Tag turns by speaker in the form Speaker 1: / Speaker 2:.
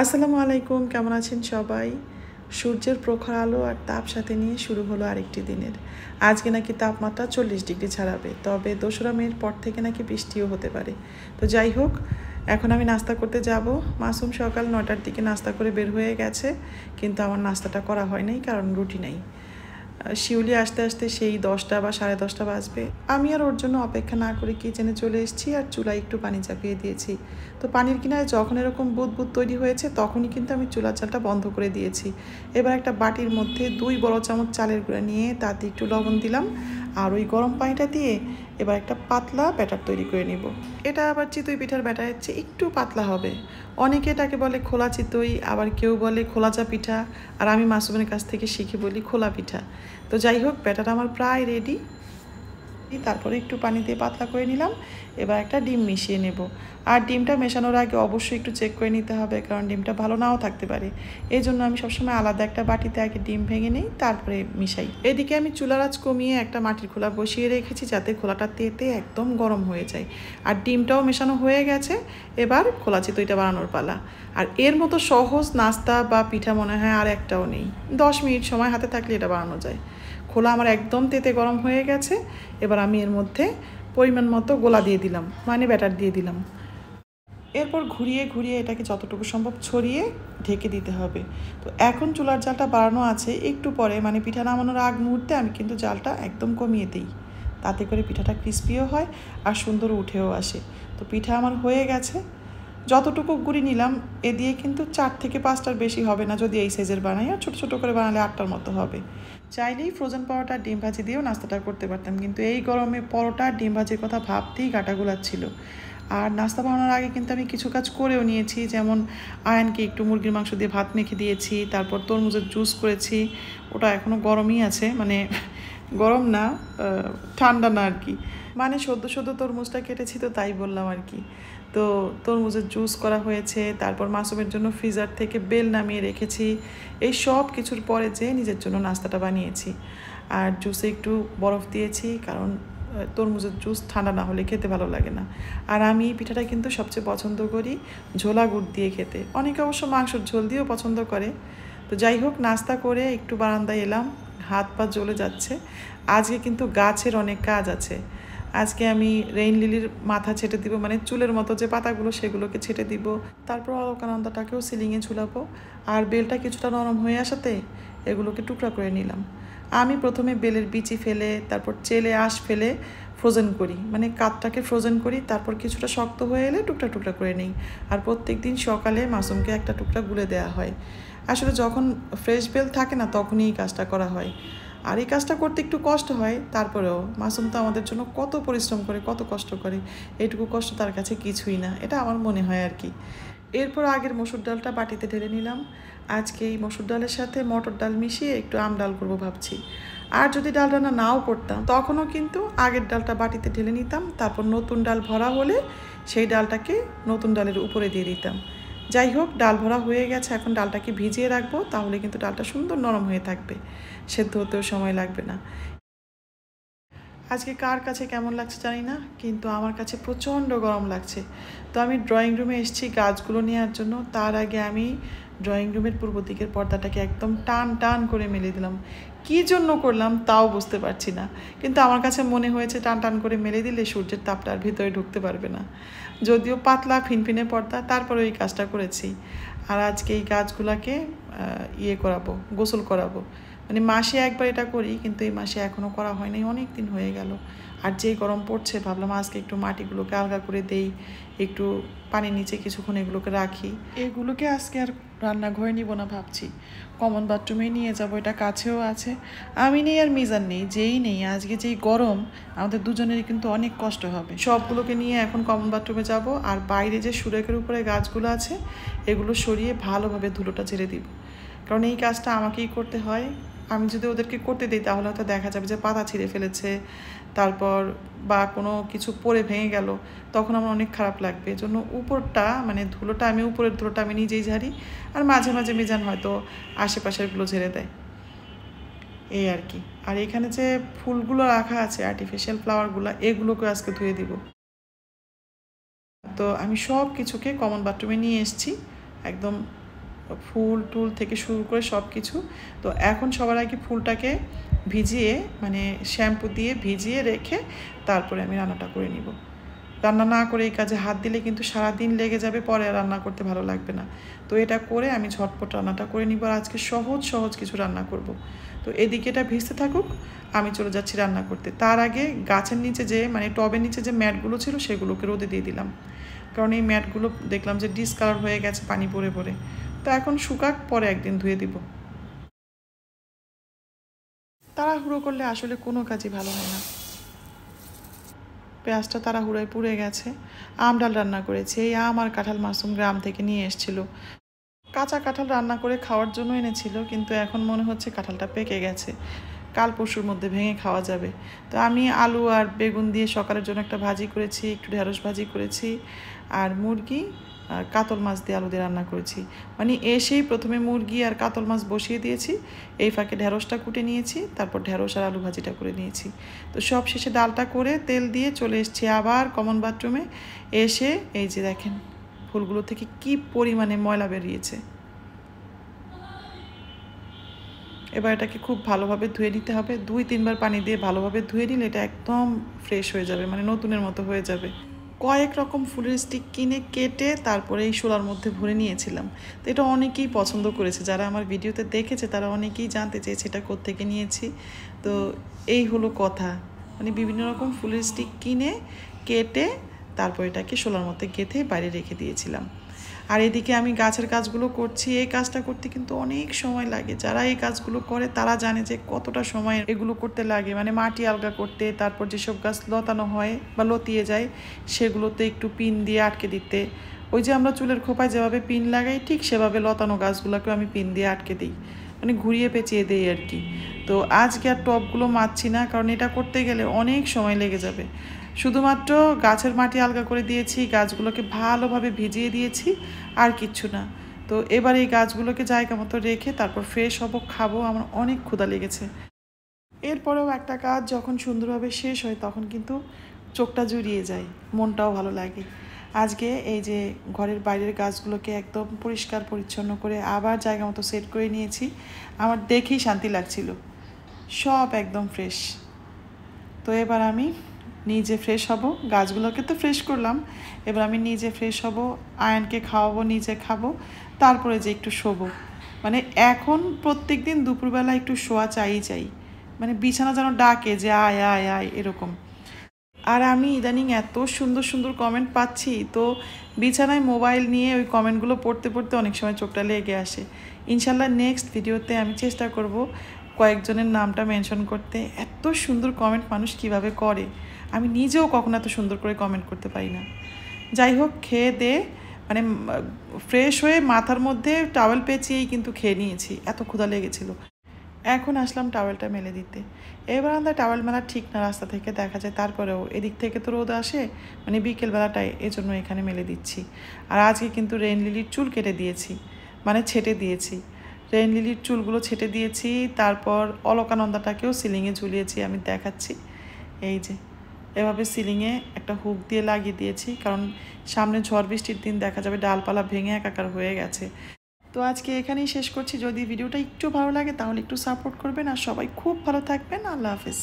Speaker 1: আসসালামু আলাইকুম, কেমন আছেন সবাই? সূর্যের প্রখর আলো আর তাপ সাথে নিয়ে শুরু হলো আরেকটি দিনের। আজকে নাকি তাপমাত্রা 40 ডিগ্রি ছাড়াবে, তবে 2রা মের পর থেকে নাকি বৃষ্টিও হতে পারে। তো যাই হোক, এখন আমি নাস্তা করতে যাব। মাসুম সকাল 9টার দিকে নাস্তা করে বের হয়ে গেছে, কিন্তু আমার নাস্তাটা করা হয় নাই, কারণ রুটি নাই। শিউলি আসতে আসতে সেই 10টা বা 10:30 বাজবে। আমি আর ওর জন্য অপেক্ষা না করে কিচেনে চলে এসেছি আর চুলায় একটু পানি চাপিয়ে দিয়েছি। তো পানির কিনারে যখন এরকম বুদবুদ তৈরি হয়েছে তখনই কিন্তু আমি চুলার চালটা বন্ধ করে দিয়েছি। এবার একটা বাটির মধ্যে 2 বড় চামচ চালের গুঁড়া নিয়ে তাতে একটু লবণ দিলাম, আর ওই গরম পানিটা দিয়ে এবার একটা পাতলা ব্যাটার তৈরি করে নিব। এটা আবার চিতই পিঠার ব্যাটারের চেয়ে একটু পাতলা হবে। অনেকে এটাকে বলে খোলা চিতই, আবার কেউ বলে খোলাচা পিঠা, আর আমি মাসুমের কাছ থেকে শিখে বলি খোলা পিঠা। তো যাই হোক, ব্যাটার আমার প্রায় রেডি। তারপরে একটু পানি দিয়ে পাতলা করে নিলাম। এবার একটা ডিম মিশিয়ে নেব। আর ডিমটা মেশানোর আগে অবশ্যই একটু চেক করে নিতে হবে, কারণ ডিমটা ভালো নাও থাকতে পারে। এই জন্য আমি সবসময় আলাদা একটা বাটিতে আগে ডিম ভেঙে নিই, তারপরে মিশাই। এদিকে আমি চুলার আঁচ কমিয়ে একটা মাটির খোলা বসিয়ে রেখেছি, যাতে খোলাটা তেতে একদম গরম হয়ে যায়। আর ডিমটাও মেশানো হয়ে গেছে। এবার খোলা চিতইটা বানানোর পালা। আর এর মতো সহজ নাস্তা বা পিঠা মনে হয় আর একটাও নেই। 10 মিনিট সময় হাতে থাকলে এটা বানানো যায়। খোলা আমার একদম তেতে গরম হয়ে গেছে। এবার আমি এর মধ্যে পরিমাণ মতো গোলা দিয়ে দিলাম, মানে ব্যাটার দিয়ে দিলাম। এরপর ঘুরিয়ে ঘুরিয়ে এটাকে যতটুকু সম্ভব ছড়িয়ে ঢেকে দিতে হবে। তো এখন চুলার জালটা বাড়ানো আছে, একটু পরে মানে পিঠা নামানোর আগ মুহূর্তে আমি কিন্তু জালটা একদম কমিয়ে দিই, তাতে করে পিঠাটা ক্রিস্পিও হয় আর সুন্দর উঠেও আসে। তো পিঠা আমার হয়ে গেছে। যতটুকু গুঁড়ি নিলাম এ দিয়ে কিন্তু 4 থেকে 5টার বেশি হবে না, যদি এই সাইজের বানাই। আর ছোটো ছোটো করে বানালে 8টার মতো হবে। চাইলেই ফ্রোজেন পরোটা ডিম ভাজি দিয়েও নাস্তাটা করতে পারতাম, কিন্তু এই গরমে পরোটা ডিম ভাজির কথা ভাবতেই গাটা গোলাচ্ছিল। আর নাস্তা বানানোর আগে কিন্তু আমি কিছু কাজ করেও নিয়েছি, যেমন আয়ানকে একটু মুরগির মাংস দিয়ে ভাত মেখে দিয়েছি, তারপর তরমুজের জুস করেছি। ওটা এখনও গরমই আছে, মানে গরম না, ঠান্ডা না আর কি, মানে সদ্য সদ্য তরমুজটা কেটেছি তো তাই বললাম আর কি। তো তরমুজের জুস করা হয়েছে, তারপর মাসুমের জন্য ফ্রিজার থেকে বেল নামিয়ে রেখেছি। এই সব কিছুর পরে যে নিজের জন্য নাস্তাটা বানিয়েছি। আর জুসে একটু বরফ দিয়েছি, কারণ তরমুজের জুস ঠান্ডা না হলে খেতে ভালো লাগে না। আর আমি পিঠাটা কিন্তু সবচেয়ে পছন্দ করি ঝোলা গুড় দিয়ে খেতে। অনেকে অবশ্য মাংসর ঝোল দিয়েও পছন্দ করে। তো যাই হোক, নাস্তা করে একটু বারান্দায় এলাম, হাত পা জ্বলে যাচ্ছে। আজকে কিন্তু গাছের অনেক কাজ আছে। আজকে আমি রেইন লিলির মাথা ছেটে দিব, মানে চুলের মতো যে পাতাগুলো সেগুলোকে ছেটে দিব। তারপর অলকানন্দাটাকেও সিলিংয়ে ঝুলাবো। আর বেলটা কিছুটা নরম হয়ে আসাতে এগুলোকে টুকরা করে নিলাম। আমি প্রথমে বেলের বিচি ফেলে, তারপর চেলে আঁশ ফেলে ফ্রোজেন করি, মানে কাঠটাকে ফ্রোজেন করি। তারপর কিছুটা শক্ত হয়ে এলে টুকরা টুকরা করে নিই। আর প্রত্যেক দিন সকালে মাসুমকে একটা টুকরা গুলে দেওয়া হয়। আসলে যখন ফ্রেশ বেল থাকে না তখনই এই কাজটা করা হয়। আর এই কাজটা করতে একটু কষ্ট হয়, তারপরেও মাসুম তো আমাদের জন্য কত পরিশ্রম করে, কত কষ্ট করে। এইটুকু কষ্ট তার কাছে কিছুই না, এটা আমার মনে হয় আর কি। এরপর আগের মসুর ডালটা বাটিতে ঢেলে নিলাম। আজকে এই মসুর ডালের সাথে মটর ডাল মিশিয়ে একটু আম ডাল করবো ভাবছি। আর যদি ডাল রান্না নাও করতাম তখনও কিন্তু আগের ডালটা বাটিতে ঢেলে নিতাম, তারপর নতুন ডাল ভরা হলে সেই ডালটাকে নতুন ডালের উপরে দিয়ে দিতাম। যাই হোক, ডাল ভরা হয়ে গেছে, এখন ডালটাকে ভিজিয়ে রাখবো, তাহলে কিন্তু ডালটা সুন্দর নরম হয়ে থাকবে, সেদ্ধ হতেও সময় লাগবে না। আজকে কার কাছে কেমন লাগছে জানি না, কিন্তু আমার কাছে প্রচণ্ড গরম লাগছে। তো আমি ড্রয়িং রুমে এসেছি গাছগুলো নেওয়ার জন্য। তার আগে আমি ড্রয়িং রুমের পূর্ব দিকের পর্দাটাকে একদম টান টান করে মেলে দিলাম। কী জন্য করলাম তাও বুঝতে পারছি না, কিন্তু আমার কাছে মনে হয়েছে টান টান করে মেলে দিলে সূর্যের তাপটা আর ভিতরে ঢুকতে পারবে না। যদিও পাতলা ফিনফিনে পর্দা, তারপরে এই কাজটা করেছি। আর আজকে এই গাছগুলোকে করাবো, গোসল করাবো। মানে মাসে একবার এটা করি, কিন্তু এই মাসে এখনও করা হয়নি, অনেক দিন হয়ে গেল। আর যেই গরম পড়ছে ভাবলাম আজকে একটু মাটিগুলোকে আলগা করে দেই, একটু পানির নিচে কিছুক্ষণ এগুলোকে রাখি। এগুলোকে আজকে আর রান্নাঘরে নিব না ভাবছি, কমন বাথরুমেই নিয়ে যাব, এটা কাছেও আছে। আমি নেই আর মিজান নেই, যেই নেই, আজকে যেই গরম আমাদের দুজনেরই কিন্তু অনেক কষ্ট হবে। সবগুলোকে নিয়ে এখন কমন বাথরুমে যাব। আর বাইরে যে সুরেকের উপরে গাছগুলো আছে এগুলো সরিয়ে ভালোভাবে ধুলোটা ঝেড়ে দিব, কারণ এই কাজটা আমাকেই করতে হয়। আমি যদি ওদেরকে করতে দিই তাহলে হয়তো দেখা যাবে যে পাতা ছিঁড়ে ফেলেছে, তারপর বা কোনো কিছু পড়ে ভেঙে গেল, তখন আমার অনেক খারাপ লাগবে। এজন্য উপরটা, মানে ধুলোটা, আমি উপরের ধুলোটা আমি নিজেই ঝাড়ি, আর মাঝে মাঝে মিজান হয়তো আশেপাশেরগুলো ঝেড়ে দেয়, এই আর কি। আর এখানে যে ফুলগুলো রাখা আছে আর্টিফিশিয়াল ফ্লাওয়ারগুলো, এগুলোকে আজকে ধুয়ে দিব। তো আমি সব কিছুকে কমন বাথরুমে নিয়ে এসেছি, একদম ফুল টুল থেকে শুরু করে সব কিছু। তো এখন সবার আগে ফুলটাকে ভিজিয়ে মানে শ্যাম্পু দিয়ে ভিজিয়ে রেখে তারপরে আমি রান্নাটা করে নিব। রান্না না করে এই কাজে হাত দিলে কিন্তু সারাদিন লেগে যাবে, পরে রান্না করতে ভালো লাগবে না। তো এটা করে আমি ঝটপট রান্নাটা করে নিব। আর আজকে সহজ সহজ কিছু রান্না করব। তো এদিকে এটা ভিজতে থাকুক, আমি চলে যাচ্ছি রান্না করতে। তার আগে গাছের নিচে যে মানে টবের নিচে যে ম্যাটগুলো ছিল সেগুলোকে রোদে দিয়ে দিলাম, কারণ এই ম্যাটগুলো দেখলাম যে ডিসকালার হয়ে গেছে পানি পড়ে পড়ে। তো এখন শুকাক, পরে একদিন ধুয়ে দিব। তাড়াহুড়ো করলে আসলে কোনো কাজই ভালো হয় না। পেঁয়াজটা তাড়াহুড়োয় পুড়ে গেছে। আম ডাল রান্না করেছি। এই আম আর কাঁঠাল মাসুম গ্রাম থেকে নিয়ে এসেছিল। কাঁচা কাঁঠাল রান্না করে খাওয়ার জন্য এনেছিল, কিন্তু এখন মনে হচ্ছে কাঁঠালটা পেকে গেছে, কাল পরশুর মধ্যে ভেঙে খাওয়া যাবে। তো আমি আলু আর বেগুন দিয়ে সকালের জন্য একটা ভাজি করেছি, একটু ঢেঁড়স ভাজি করেছি, আর মুরগি আর কাতল মাছ দিয়ে আলু দিয়ে রান্না করেছি। মানে এসেই প্রথমে মুরগি আর কাতল মাছ বসিয়ে দিয়েছি, এই ফাঁকে ঢেঁড়সটা কুটে নিয়েছি, তারপর ঢেঁড়স আর আলু ভাজিটা করে নিয়েছি। তো সব শেষে ডালটা করে তেল দিয়ে চলে এসেছি আবার কমন বাথরুমে। এসে এই যে দেখেন ফুলগুলো থেকে কি পরিমাণে ময়লা বেরিয়েছে। এবার এটাকে খুব ভালোভাবে ধুয়ে নিতে হবে। 2-3 বার পানি দিয়ে ভালোভাবে ধুয়ে নিলে এটা একদম ফ্রেশ হয়ে যাবে, মানে নতুনের মতো হয়ে যাবে। কয়েক রকম ফুলের স্টিক কিনে কেটে তারপরে এই শোলার মধ্যে ভরে নিয়েছিলাম। তো এটা অনেকেই পছন্দ করেছে, যারা আমার ভিডিওতে দেখেছে তারা অনেকেই জানতে চেয়েছে এটা কোত্থেকে নিয়েছি। তো এই হলো কথা, মানে বিভিন্ন রকম ফুলের স্টিক কিনে কেটে তারপর এটাকে শোলার মধ্যে গেঁথে বাইরে রেখে দিয়েছিলাম। আর এদিকে আমি গাছের কাজগুলো করছি। এই কাজটা করতে কিন্তু অনেক সময় লাগে। যারা এই কাজগুলো করে তারা জানে যে কতটা সময় এগুলো করতে লাগে, মানে মাটি আলগা করতে, তারপর যেসব গাছ লতানো হয় বা লতিয়ে যায় সেগুলোতে একটু পিন দিয়ে আটকে দিতে। ওই যে আমরা চুলের খোপায় যেভাবে পিন লাগাই ঠিক সেভাবে লতানো গাছগুলোকেও আমি পিন দিয়ে আটকে দিই, মানে ঘুরিয়ে পেঁচিয়ে দিই আর কি। তো আজকে আর টবগুলো মারছি না, কারণ এটা করতে গেলে অনেক সময় লেগে যাবে। শুধুমাত্র গাছের মাটি আলগা করে দিয়েছি, গাছগুলোকে ভালোভাবে ভিজিয়ে দিয়েছি, আর কিচ্ছু না। তো এবার এই গাছগুলোকে জায়গা মতো রেখে তারপর ফ্রেশ হবো, খাবো। আমার অনেক ক্ষুধা লেগেছে। এরপরেও একটা কাজ যখন সুন্দরভাবে শেষ হয় তখন কিন্তু চোখটা জুড়িয়ে যায়, মনটাও ভালো লাগে। আজকে এই যে ঘরের বাইরের গাছগুলোকে একদম পরিষ্কার পরিচ্ছন্ন করে আবার জায়গা মতো সেট করে নিয়েছি। আমার দেখেই শান্তি লাগছিল, সব একদম ফ্রেশ। তো এবার আমি নিজে ফ্রেশ হব, গাছগুলোকে তো ফ্রেশ করলাম, এবার আমি নিজে ফ্রেশ হব, আয়নকে খাওয়াবো, নিজে খাবো, তারপরে যে একটু শোবো। মানে এখন প্রত্যেক দিন দুপুরবেলা একটু শোয়া চাই, মানে বিছানা যেন ডাকে যে আয় আয় আয় এরকম। আর আমি ইদানিং এত সুন্দর সুন্দর কমেন্ট পাচ্ছি, তো বিছানায় মোবাইল নিয়ে ওই কমেন্টগুলো পড়তে পড়তে অনেক সময় চোখটা লেগে আসে। ইনশাল্লাহ নেক্সট ভিডিওতে আমি চেষ্টা করব কয়েকজনের নামটা মেনশন করতে। এত সুন্দর কমেন্ট মানুষ কিভাবে করে, আমি নিজেও কখনো এত সুন্দর করে কমেন্ট করতে পারি না। যাই হোক, খেয়ে দে মানে ফ্রেশ হয়ে মাথার মধ্যে টাওয়েল পেঁচিয়েই কিন্তু খেয়ে নিয়েছি, এত ক্ষুধা লেগেছিলো। এখন আসলাম টাওয়েলটা মেলে দিতে। এবার আমরা টাওয়েল মেলা ঠিক না, রাস্তা থেকে দেখা যায়, তারপরেও এদিক থেকে তো রোদ আসে, মানে বিকেলবেলাটায়, এজন্য এখানে মেলে দিচ্ছি। আর আজকে কিন্তু রেইন লিলির চুল কেটে দিয়েছি, মানে ছেটে দিয়েছি। রেইন লিলির চুলগুলো ছেটে দিয়েছি, তারপর অলকানন্দাটাকেও সিলিংয়ে ঝুলিয়েছি, আমি দেখাচ্ছি। এই যে এভাবে সিলিংয়ে একটা হুক দিয়ে লাগিয়ে দিয়েছি, কারণ সামনে ঝড় বৃষ্টির দিন দেখা যাবে ডালপালা ভেঙে একাকার হয়ে গেছে। তো আজকে এখানেই শেষ করছি। যদি ভিডিওটা একটু ভালো লাগে তাহলে একটু সাপোর্ট করবেন, আর সবাই খুব ভালো থাকবেন। আল্লাহ হাফেজ।